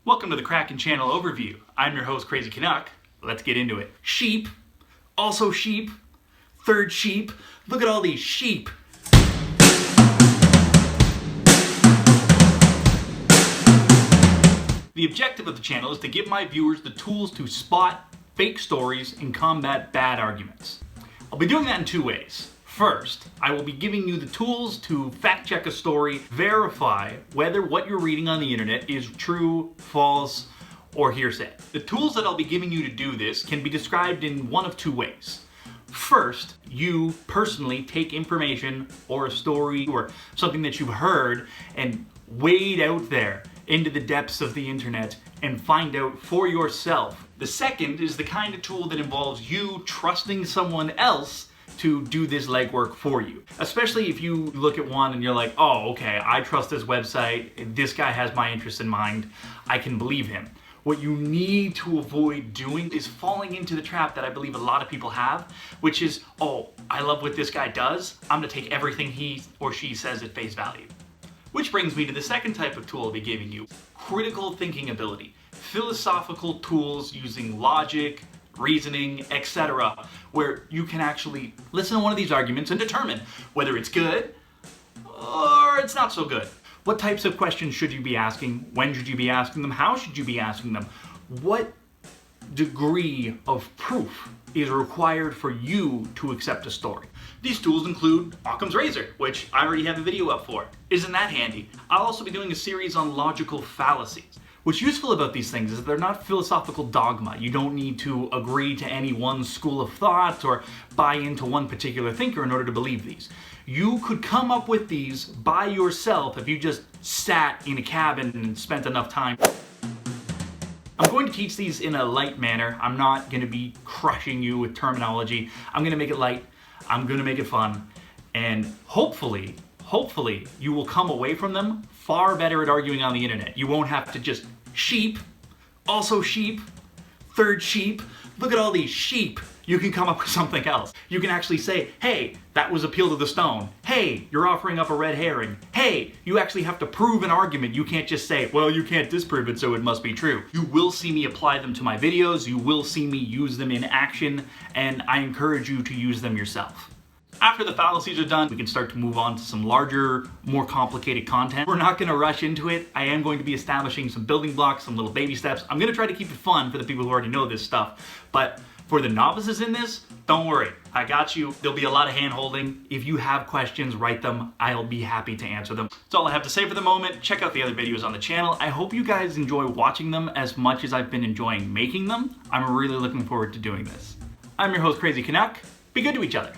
Welcome to the Krakan channel overview. I'm your host, Krazie Canuck. Let's get into it. Sheep, also sheep, third sheep. Look at all these sheep. The objective of the channel is to give my viewers the tools to spot fake stories and combat bad arguments. I'll be doing that in two ways. First, I will be giving you the tools to fact check a story, verify whether what you're reading on the internet is true, false, or hearsay. The tools that I'll be giving you to do this can be described in one of two ways. First, you personally take information or a story or something that you've heard and wade out there into the depths of the internet and find out for yourself. The second is the kind of tool that involves you trusting someone else to do this legwork for you. Especially if you look at one and you're like, oh, okay, I trust this website, this guy has my interest in mind, I can believe him. What you need to avoid doing is falling into the trap that I believe a lot of people have, which is, oh, I love what this guy does, I'm gonna take everything he or she says at face value. Which brings me to the second type of tool I'll be giving you, critical thinking ability. Philosophical tools using logic, reasoning, etc., where you can actually listen to one of these arguments and determine whether it's good or it's not so good. What types of questions should you be asking? When should you be asking them? How should you be asking them? What degree of proof is required for you to accept a story? These tools include Occam's razor, which I already have a video up for. Isn't that handy? I'll also be doing a series on logical fallacies. What's useful about these things is that they're not philosophical dogma. You don't need to agree to any one school of thought or buy into one particular thinker in order to believe these. You could come up with these by yourself if you just sat in a cabin and spent enough time. I'm going to teach these in a light manner. I'm not going to be crushing you with terminology. I'm going to make it light. I'm going to make it fun. And hopefully you will come away from them far better at arguing on the internet. You won't have to just sheep, also sheep, third sheep. Look at all these sheep. You can come up with something else. You can actually say, hey, that was appeal to the stone. Hey, you're offering up a red herring. Hey, you actually have to prove an argument. You can't just say, well, you can't disprove it, so it must be true. You will see me apply them to my videos. You will see me use them in action, and I encourage you to use them yourself. After the fallacies are done, we can start to move on to some larger, more complicated content. We're not going to rush into it. I am going to be establishing some building blocks, some little baby steps. I'm going to try to keep it fun for the people who already know this stuff. But for the novices in this, don't worry. I got you. There'll be a lot of hand-holding. If you have questions, write them. I'll be happy to answer them. That's all I have to say for the moment. Check out the other videos on the channel. I hope you guys enjoy watching them as much as I've been enjoying making them. I'm really looking forward to doing this. I'm your host, Krazie Canuck. Be good to each other.